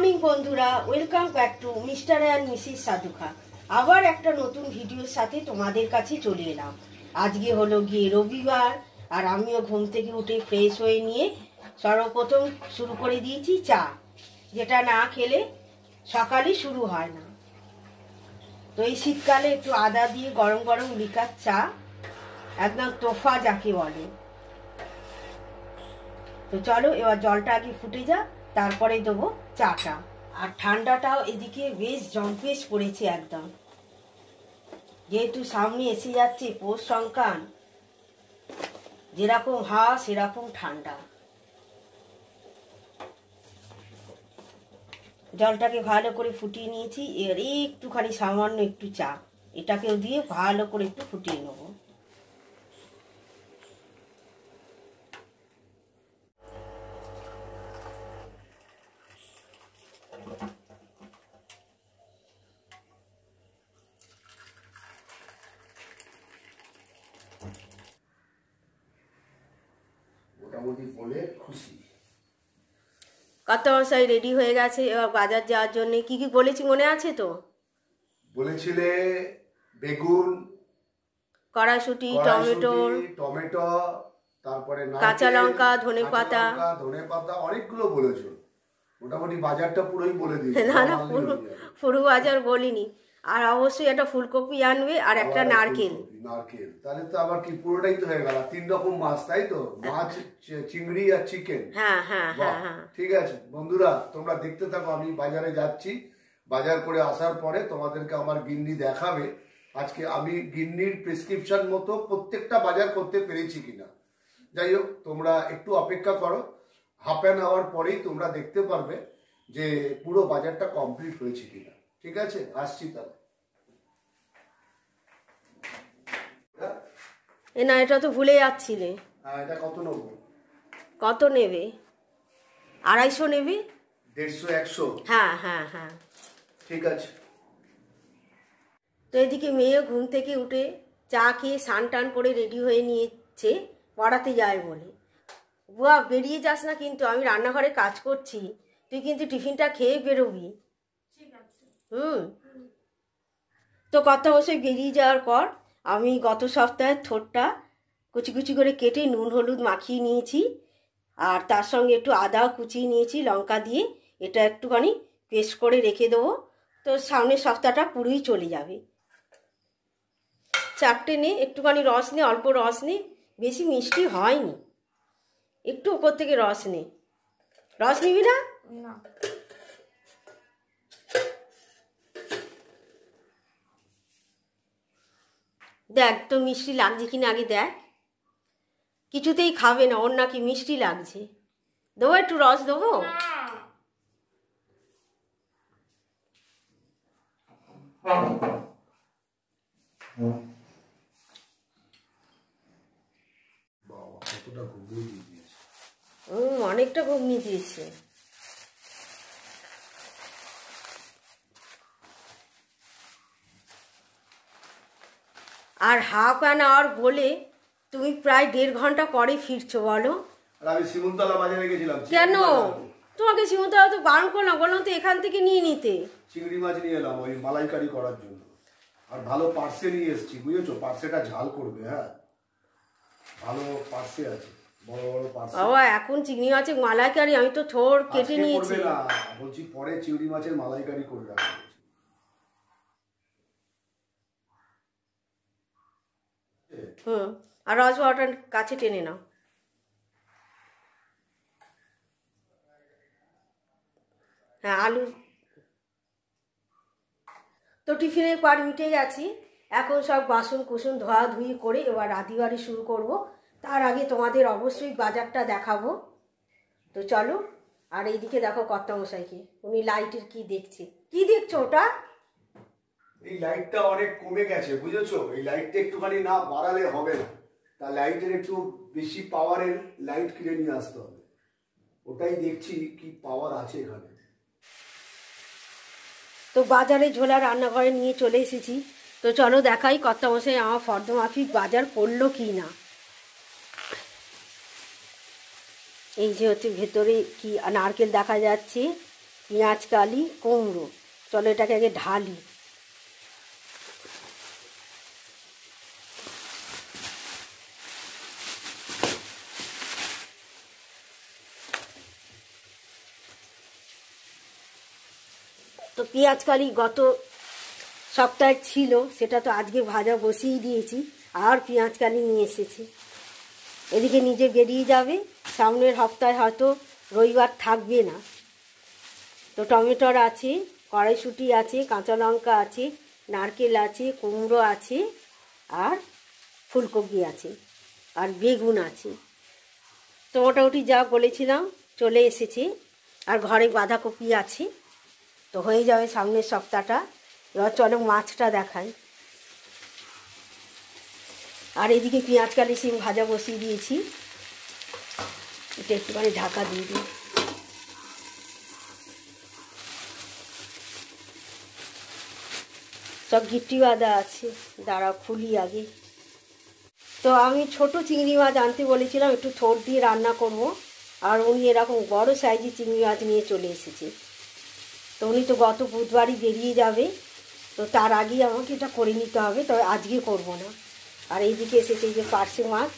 Morning বন্ধুরা, welcome back to mister and Mrs Sadhukha. আবার একটা নতুন ভিডিওর সাথে তোমাদের কাছে চলে এলাম। আজকে হলো গিয়ে রবিবার, আর আমিও ঘুম থেকে উঠে ফ্রেশ হয়ে নিয়ে সর্বপ্রথম শুরু করে দিয়েছি চা, যেটা না খেলে সকালে শুরু হয় না। তো এই শীতকালে একটু আদা দিয়ে গরম গরম লিকার চা একদম তোফা যাকে বলে। তো চলো এবার জলটা আগে ফুটে যা, তারপরে দেবো চাটা। আর ঠান্ডাটাও এদিকে বেশ জম্পেশ পড়েছে একদম, যেহেতু সামনে এসে যাচ্ছে পৌষ সংক্রান্ত। যেরকম হাওয়া সেরকম ঠান্ডা। জলটাকে ভালো করে ফুটিয়ে নিয়েছি, এর একটুখানি সামান্য একটু চা এটাকেও দিয়ে ভালো করে একটু ফুটিয়ে নেবো। কর্তামশাই রেডি হয়ে গেছে এবার বাজার যাওয়ার জন্য। কি কি বলেছি মনে আছে তো? বলেছিলে বেগুন, কড়াইশুঁটি, টমেটো, তারপরে কাঁচা লঙ্কা, ধনেপাতা অনেকগুলো বলেছো। মোটামুটি বাজারটা পুরোই বলে দিয়েছি। না না, পুরো বাজার বলিনি। আর অবশ্যই একটা ফুলকপি আনবে আর একটা নারকেল। তাহলে তো আবার কি পুরোটাই তো হয়ে গেল। 3 রকম মাছ, তাই তো? মাছ, চিংড়ি আর চিকেন। হ্যাঁ হ্যাঁ হ্যাঁ, ঠিক আছে বন্ধুরা, তোমরা দেখতে থাকো। আমি বাজারে যাচ্ছি, বাজার করে আসার পরে তোমাদেরকে আমার গিন্নি দেখাবে আজকে আমি গিন্নির প্রেসক্রিপশন মতো প্রত্যেকটা বাজার করতে পেরেছি কিনা। যাই হোক, তোমরা একটু অপেক্ষা করো, হাফ অ্যান আওয়ার পরেই তোমরা দেখতে পারবে যে পুরো বাজারটা কমপ্লিট হয়েছে কিনা। ঠিক আছে, আসছি তাহলে। না, এটা তো ভুলে যাচ্ছিলে। এটা কত নেব? কত নেবে? 250 নেবে? 150, 100? হ্যাঁ হ্যাঁ হ্যাঁ, ঠিক আছে। তো এদিকে মেয়ে ঘুম থেকে উঠে চা খেয়ে স্নান টান করে রেডি হয়ে নিয়েছে পড়াতে যায় বলে। বুয়া বেরিয়ে যাস না কিন্তু, আমি রান্নাঘরে কাজ করছি, তুই কিন্তু টিফিনটা খেয়ে বেরোবি। তো কথা অবশ্যই বেরিয়ে যাওয়ার পর আমি গত সপ্তাহের থোড়টা কুচি কুচি করে কেটে নুন হলুদ মাখিয়ে নিয়েছি, আর তার সঙ্গে একটু আদাও কুচিয়ে নিয়েছি লঙ্কা দিয়ে। এটা একটুখানি পেস্ট করে রেখে দেবো, তো সামনের সপ্তাহটা পুরোই চলে যাবে। চারটে নে, একটুখানি রস নে, অল্প রস নে, বেশি মিষ্টি হয়নি, একটু উপর থেকে রস নে। রস নিবি না? দেখ তো মিষ্টি লাগছে কিনা আগে দেখ। কিছুতেই খাবে না, ওর নাকি মিষ্টি লাগছে। দেবো একটু রস দেবো? অনেকটা ঘুগনি দিয়েছে। আর হাফ অ্যান আওয়ার বলে তুমি প্রায় 1.5 ঘন্টা পরে ফিরছো বলো। আমি শিমুলতলা বাজারে গেছিলাম। কেন? তোমাকে শিমুলতলা তো বারণ করলাম, বললাম তো এখান থেকে নিয়ে নিতে। চিংড়ি মাছ নিয়ে এলাম ওই মালাইকারি করার জন্য, আর ভালো পার্সে নিয়ে এসেছি, বুঝেছো? পার্সেটা ঝাল করবে। হ্যাঁ, ভালো পার্সে আছে, বড় বড় পার্সে। বাবা এখন চিংড়ি মাছের মালাইকারি আমি তো থোড় কেটে নিয়েছি। বলছি পরে চিংড়ি মাছের মালাইকারি করে রাখবো। আর রসবাটার কাছে টেনে নাও। হ্যাঁ, আলু তো টিফিনের পর মিটে গেছি। এখন সব বাসন কুসন ধোয়াধুয়ি করে এবার রাঁধিবাড়ি শুরু করব। তার আগে তোমাদের অবশ্যই বাজারটা দেখাবো। তো চলো। আর এইদিকে দেখো কর্তামশাইকে, উনি লাইটের কি দেখছে। কি দেখছো ওটা? এই লাইটটা অনেক কমে গেছে, বুঝেছো? এই লাইটটা একটুখানি না বাড়ালে হবে না। তা লাইটের একটু বেশি পাওয়ারের লাইট কিনে নিয়ে আসতে হবে। ওটাই দেখছি কি পাওয়ার আছে এখানে। তো বাজারে ঝোলা রান্নাঘরে নিয়ে চলে এসেছি। তো চলো দেখাই কর্তামশাই আমার ফর্দমাফিক বাজার করলো কি না। এই যে হচ্ছে ভেতরে কি নারকেল দেখা যাচ্ছে, পেঁয়াজ কালি কুমড়ো। চলো এটাকে আগে ঢালি। তো পেঁয়াজ কালি গত সপ্তাহে ছিল, সেটা তো আজকে ভাজা বসিয়ে দিয়েছি, আর পেঁয়াজ কালি নিয়ে এসেছি। এদিকে নিজে বেরিয়ে যাবে, সামনের সপ্তাহে হয়তো রবিবার থাকবে না। তো টমেটোর আছে, কড়াইশুঁটি আছে, কাঁচা লঙ্কা আছে, নারকেল আছে, কুমড়ো আছে, আর ফুলকপি আছে, আর বেগুন আছে। তো মোটামুটি যা বলেছিলাম চলে এসেছে। আর ঘরে বাঁধাকপি আছে। তো হয়ে যাবে সামনের সপ্তাহটা। এবার চলো মাছটা দেখাই। আর এদিকে পেঁয়াজ কালি সিম ভাজা বসিয়ে দিয়েছি। এটা একটুখানি ঢাকা দিয়ে দিই। সব গিট্টি বাঁধা আছে, দাঁড়া খুলি আগে। তো আমি ছোট চিংড়ি মাছ আনতে বলেছিলাম, একটু থোড় দিয়ে রান্না করব। আর উনি এরকম বড় সাইজের চিংড়ি মাছ নিয়ে চলে এসেছে। তো উনি তো গত বুধবারই বেরিয়ে যাবে, তো তার আগেই আমাকে এটা করে নিতে হবে, তবে আজকে করব না। আর এইদিকে এসেছে এই যে পার্শে মাছ।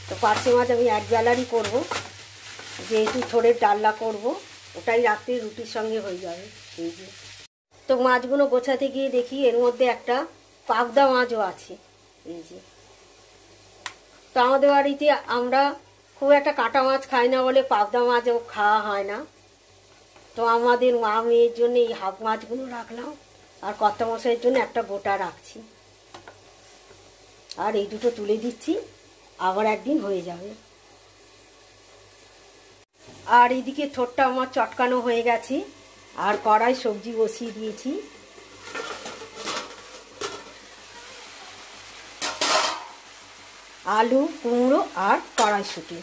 তো পার্শে মাছ আমি একবেলারই করব, যেহেতু থোড়ের ডালনা করব, ওটাই রাত্রে রুটির সঙ্গে হয়ে যাবে। এই যে তো মাছগুলো গোছাতে গিয়ে দেখি এর মধ্যে একটা পাবদা মাছও আছে। এই যে, তো আমাদের বাড়িতে আমরা খুব একটা কাঁটা মাছ খাই না বলে পাবদা মাছও খাওয়া হয় না। তো আমাদের মা মেয়ের জন্য এই হাফ মাছগুলো রাখলাম, আর কর্তা মশাইয়ের জন্য একটা গোটা রাখছি। আর এই দুটো তুলে দিচ্ছি, আবার একদিন হয়ে যাবে। আর এদিকে থোড়টা আমার চটকানো হয়ে গেছে, আর কড়াই সবজি বসিয়ে দিয়েছি। আলু, কুমড়ো আর কড়াইশুঁটি।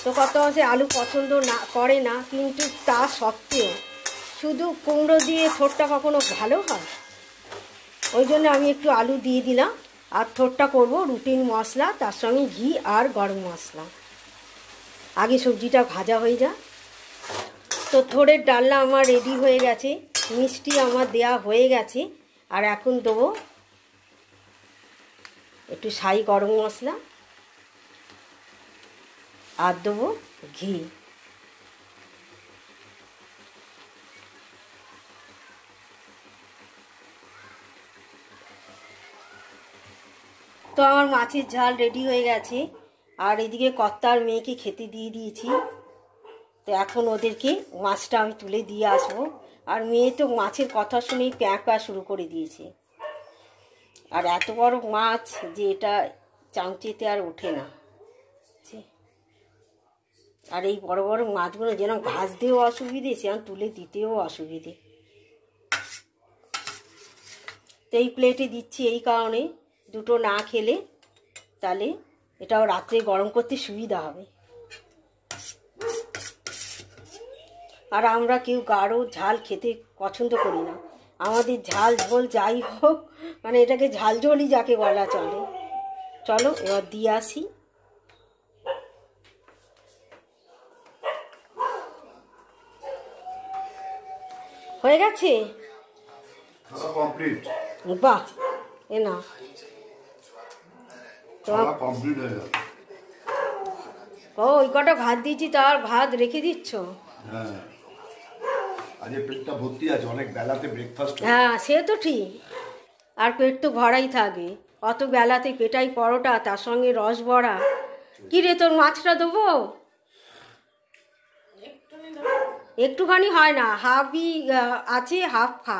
তো কত মাসে আলু পছন্দ না করে না, কিন্তু তা সত্ত্বেও শুধু কুমড়ো দিয়ে থোড়টা কখনো ভালো হয়, ওই জন্য আমি একটু আলু দিয়ে দিলাম। আর থোড়টা করব রুটিন মশলা, তার সঙ্গে ঘি আর গরম মশলা। আগে সবজিটা ভাজা হয়ে যায়। তো থোড়ের ডালনা আমার রেডি হয়ে গেছে, মিষ্টি আমার দেয়া হয়ে গেছে। আর এখন দেবো একটু সাই গরম মশলা, আর দেবো ঘি। তো আমার মাছের ঝাল রেডি হয়ে গেছে। আর এদিকে কর্তার মেয়েকে খেতে দিয়ে দিয়েছি। তো এখন ওদেরকে মাছটা আমি তুলে দিয়ে আসবো। আর মেয়ে তো মাছের কথা শুনেই প্যাঁ প্যাঁ শুরু করে দিয়েছে। আর এত বড় মাছ যে এটা চামচেতে আর ওঠে না। আর এই বড় বড় মাছগুলো যেন ভাজতেও অসুবিধে, সেরকম তুলে দিতেও অসুবিধে। তো এই প্লেটে দিচ্ছি এই কারণে, দুটো না খেলে তাহলে এটাও রাত্রে গরম করতে সুবিধা হবে। আর আমরা কেউ গাঢ় ঝাল খেতে পছন্দ করি না। আমাদের ঝাল ঝোল যাই হোক, মানে এটাকে ঝাল ঝোলই যাকে বলা চলে। চলো এবার দিয়ে আসি। হয়ে গেছে, কমপ্লিট। বাহ, এ না কমপ্লিট হয়ে গেল। ও ওই কটা ভাত দিয়েছি, তার ভাত রেখে দিচ্ছ? হ্যাঁ, আজকে পেটটা ভর্তি আছে, অনেক বেলাতে ব্রেকফাস্ট। হ্যাঁ সে তো ঠিক, আর পেট তো ভরাই থাকে। অত বেলাতে পেটাই পরোটা, তার সঙ্গে রস বড়া। কি রে, তোর মাছটা দেবো? একটুখানি হয় না, হাফই আছে, হাফ খা।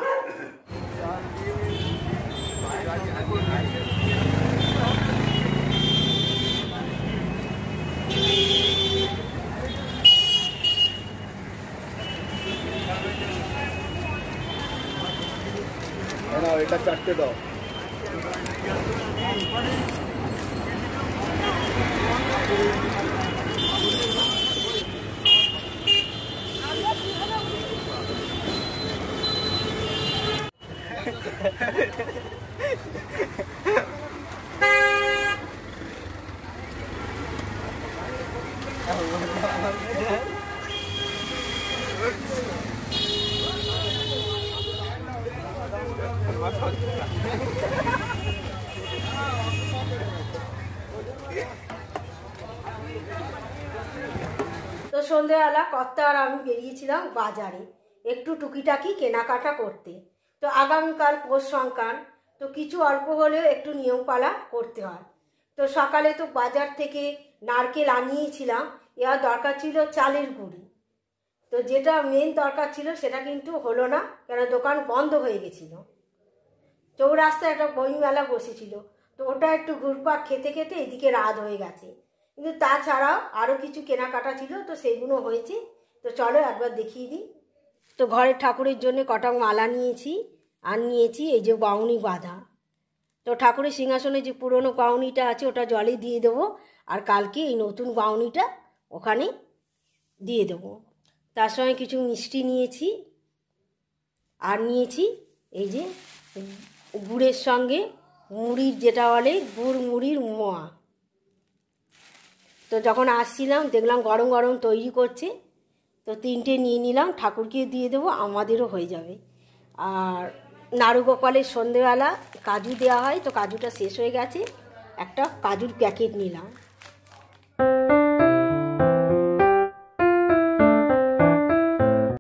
এটা চারটে দাও। তো সন্ধ্যেবেলা কর্তা আর আমি বেরিয়েছিলাম বাজারে একটু টুকিটাকি কেনাকাটা করতে। তো আগামীকাল পৌষ সংক্রান্তি, তো কিছু অল্প হলেও একটু নিয়মপালা করতে হয়। তো সকালে তো বাজার থেকে নারকেল আনিয়েছিলাম, এবার দরকার ছিল চালের গুঁড়ি। তো যেটা মেন দরকার ছিল সেটা কিন্তু হলো না, কেন দোকান বন্ধ হয়ে গেছিল। চৌরাস্তায় একটা বই মেলা বসেছিল, তো ওটা একটু ঘুরপাক খেতে খেতে এদিকে রাত হয়ে গেছে। কিন্তু তাছাড়াও আরও কিছু কেনাকাটা ছিল, তো সেইগুলো হয়েছে। তো চলো একবার দেখিয়ে দিই। তো ঘরের ঠাকুরের জন্য কটা মালা নিয়েছি, আর নিয়েছি এই যে বাউনি বাঁধা। তো ঠাকুরের সিংহাসনে যে পুরনো বাউনিটা আছে ওটা জলে দিয়ে দেবো, আর কালকে এই নতুন বাউনিটা ওখানে দিয়ে দেবো। তার সঙ্গে কিছু মিষ্টি নিয়েছি, আর নিয়েছি এই যে গুড়ের সঙ্গে মুড়ির, যেটা বলে গুড় মুড়ির মোয়া। তো যখন আসছিলাম দেখলাম গরম গরম তৈরি করছে, তো 3টে নিয়ে নিলাম, ঠাকুরকে দিয়ে দেবো, আমাদেরও হয়ে যাবে। আর নাড়ুগোপালের সন্ধেবেলা কাজু দেওয়া হয়, তো কাজুটা শেষ হয়ে গেছে, একটা কাজুর প্যাকেট নিলাম।